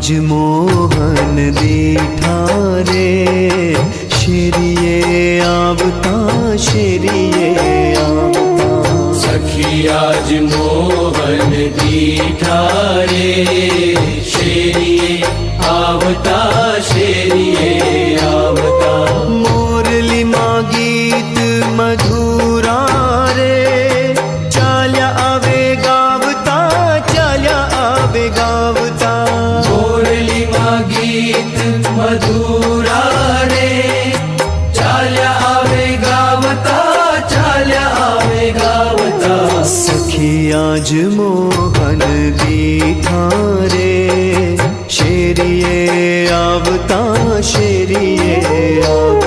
आज मोहन दीठा रे शेरिये आवता शेरिये आवता। सखी आज मोहन दीठा रे शेरिये आवता शेरिये आवता। मोरली माँ गीत मधुरा रे चाल्या आवे गावता चाल्या आवे गावता। मोरली माँ गीत मधुरा रे चाल्या आवे गावता चाल्या आवे गावता। सखी आज मोहन दीठा रे शेरिये आवता शेरिये आवता।